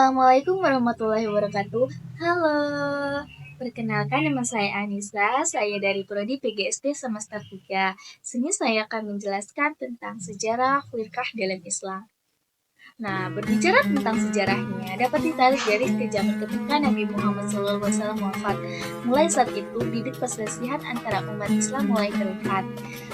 Assalamualaikum warahmatullahi wabarakatuh. Halo, perkenalkan nama saya Anissa, saya dari Prodi PGSD semester 3. Sini saya akan menjelaskan tentang sejarah firqah dalam Islam. Nah, berbicara tentang sejarahnya, dapat ditarik dari ke zaman ketika Nabi Muhammad SAW wafat. Mulai saat itu, bibit perselisihan antara umat Islam mulai terlihat.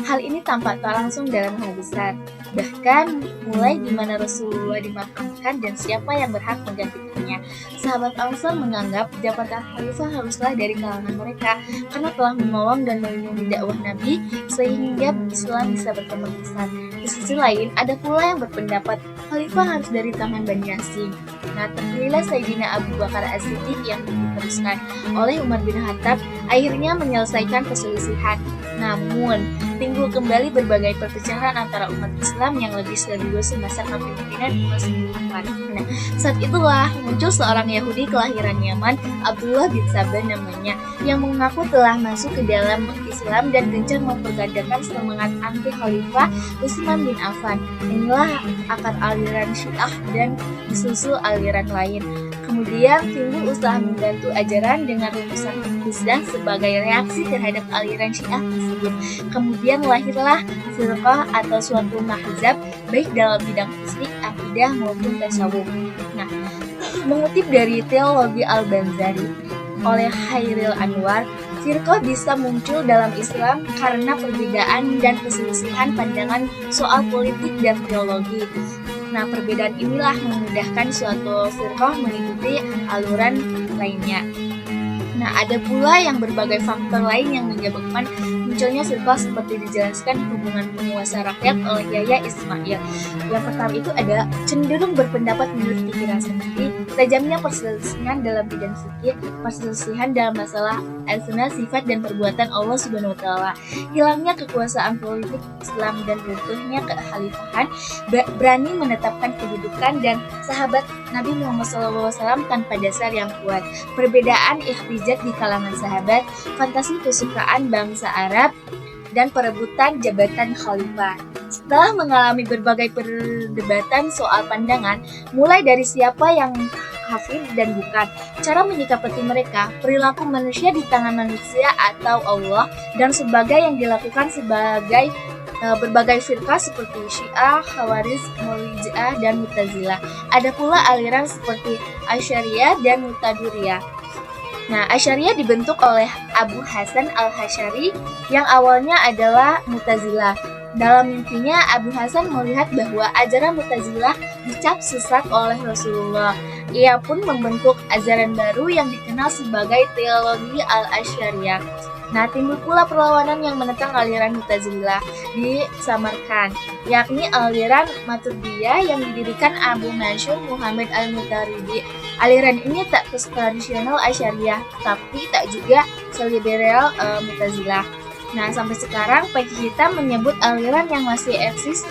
Hal ini tampak tak langsung dalam hal besar. Bahkan, mulai di mana Rasulullah dimakamkan dan siapa yang berhak menggantikannya. Sahabat Ansar menganggap jabatan khalifah haruslah dari kalangan mereka, karena telah menolong dan melindungi dakwah Nabi, sehingga Islam bisa berkembang besar. Di sisi lain, ada pula yang berpendapat khalifah harus dari tangan Bani Hashim. Nah, terpilihlah Sayyidina Abu Bakar As-Siddiq yang diteruskan oleh Umar bin Khattab, akhirnya menyelesaikan perselisihan. Namun, timbul kembali berbagai perpecahan antara umat Islam yang lebih serius semasa kepemimpinan Rasulullah. Nah, saat itulah muncul seorang Yahudi kelahiran Yaman, Abdullah bin Saba namanya, yang mengaku telah masuk ke dalam Islam dan gencar mempergadakan semangat anti khalifah Utsman bin Affan. Inilah akar aliran Syiah dan disusul aliran lain. Kemudian timbul usaha membantu ajaran dengan rumusan Hizbah sebagai reaksi terhadap aliran Syiah tersebut. Kemudian lahirlah firqah atau suatu mahzab baik dalam bidang fisik, akidah maupun tasawuf. Nah, mengutip dari Teologi Al-Banzari oleh Khairil Anwar, firqah bisa muncul dalam Islam karena perbedaan dan perselisihan pandangan soal politik dan teologi. Nah, perbedaan inilah memudahkan suatu firqah mengikuti aluran lainnya. Nah, ada pula yang berbagai faktor lain yang menyebabkan munculnya firqah seperti dijelaskan hubungan penguasa rakyat oleh Yahya Ismail. Yang pertama itu ada cenderung berpendapat menurut pikiran sendiri, tajamnya perselisihan dalam bidang fikih, perselisihan dalam masalah asma, sifat dan perbuatan Allah Subhanahu wa taala, hilangnya kekuasaan politik Islam dan runtuhnya kekhalifahan, berani menetapkan kedudukan dan sahabat Nabi Muhammad SAW tanpa dasar yang kuat, perbedaan ikhtijat di kalangan sahabat, fantasi kesukaan bangsa Arab, dan perebutan jabatan khalifah. Setelah mengalami berbagai perdebatan soal pandangan, mulai dari siapa yang hafid dan bukan, cara menyikapi mereka, perilaku manusia di tangan manusia atau Allah, dan sebagai yang dilakukan sebagai berbagai firqah seperti Syiah, Khawarij, Mu'tazilah, dan Mu'tazilah. Ada pula aliran seperti Asy'ariyah dan Mu'tazilah. Nah, Asy'ariyah dibentuk oleh Abu Hasan Al-Asy'ari yang awalnya adalah Mu'tazilah. Dalam mimpinya, Abu Hasan melihat bahwa ajaran Mu'tazilah dicap sesat oleh Rasulullah. Ia pun membentuk ajaran baru yang dikenal sebagai Teologi Al-Asy'ariyah. Nah, timbul pula perlawanan yang menentang aliran Mu'tazilah di Samarkand, yakni aliran Maturidiyah yang didirikan Abu Mansur Muhammad Al-Mutaridi. Aliran ini tak tradisional Asy'ariyah, tapi tak juga seliberal Mu'tazilah. Nah, sampai sekarang peci hitam menyebut aliran yang masih eksis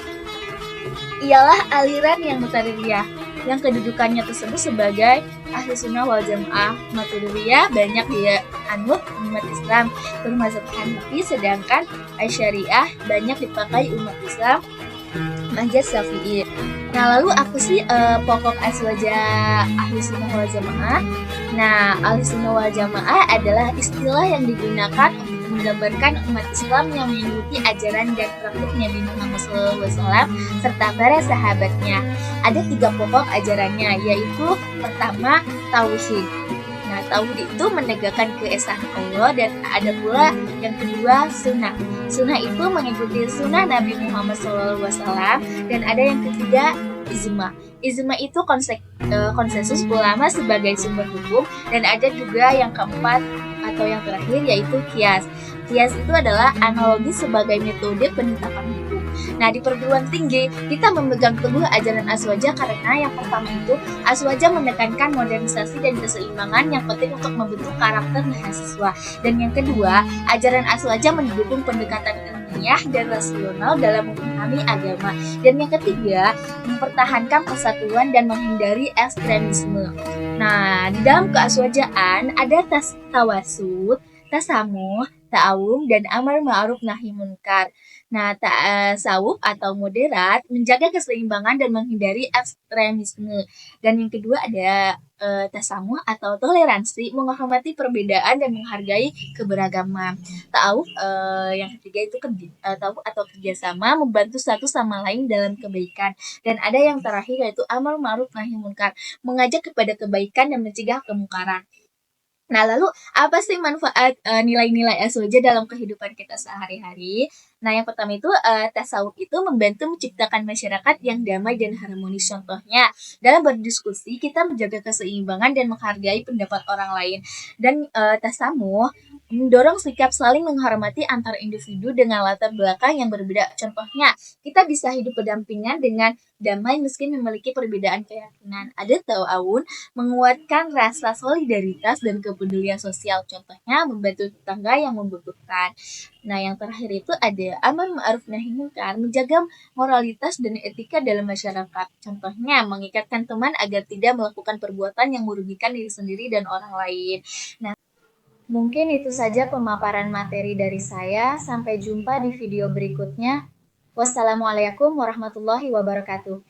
ialah aliran yang Maturidiyah, yang kedudukannya tersebut sebagai ahli sunnah wal jamaah. Maturidiyah banyak dianut umat Islam bermazhab Hanafi, sedangkan Asy'ariyah banyak dipakai umat Islam mazhab Syafi'i. Nah, lalu apa sih pokok aswaja ahli sunnah wal jamaah? Nah, ahli sunnah wal jamaah adalah istilah yang digunakan untuk menggambarkan umat Islam yang mengikuti ajaran dan praktik Nabi Muhammad SAW serta para sahabatnya. Ada 3 pokok ajarannya, yaitu pertama tauhid. Nah, tauhid itu menegakkan keesaan Allah, dan ada pula yang kedua sunnah. Sunnah itu mengikuti sunnah Nabi Muhammad SAW, dan ada yang ketiga ijma. Ijma itu konsensus ulama sebagai sumber hukum, dan ada juga yang keempat atau yang terakhir yaitu qiyas. Qiyas itu adalah analogi sebagai metode penetapan hukum. Nah, di perguruan tinggi kita memegang teguh ajaran Aswaja karena yang pertama itu Aswaja menekankan modernisasi dan keseimbangan yang penting untuk membentuk karakter mahasiswa. Dan yang kedua, ajaran Aswaja mendukung pendekatan ilmiah dan rasional dalam memahami agama. Dan yang ketiga, mempertahankan persatuan dan menghindari ekstremisme. Nah, di dalam keaswajaan ada tawasud, tasamuh, ta'awun, dan amar ma'ruf nahi munkar. Nah, tasawuf atau moderat menjaga keseimbangan dan menghindari ekstremisme. Dan yang kedua ada tasamuh atau toleransi, menghormati perbedaan dan menghargai keberagaman. Yang ketiga itu ta'awuf atau kerjasama, membantu satu sama lain dalam kebaikan. Dan ada yang terakhir yaitu amar ma'ruf nahi munkar, mengajak kepada kebaikan dan mencegah kemungkaran. Nah, lalu apa sih manfaat nilai-nilai SOJ dalam kehidupan kita sehari-hari? Nah, yang pertama itu tasawuf itu membantu menciptakan masyarakat yang damai dan harmonis. Contohnya, dalam berdiskusi kita menjaga keseimbangan dan menghargai pendapat orang lain. Dan tasamuh mendorong sikap saling menghormati antar individu dengan latar belakang yang berbeda. Contohnya, kita bisa hidup berdampingan dengan damai meski memiliki perbedaan keyakinan. Ada ta'awun menguatkan rasa solidaritas dan kepedulian sosial, contohnya membantu tetangga yang membutuhkan. Nah, yang terakhir itu ada amar ma'ruf nahi munkar, menjaga moralitas dan etika dalam masyarakat. Contohnya mengikatkan teman agar tidak melakukan perbuatan yang merugikan diri sendiri dan orang lain. Nah, mungkin itu saja pemaparan materi dari saya. Sampai jumpa di video berikutnya. Wassalamualaikum warahmatullahi wabarakatuh.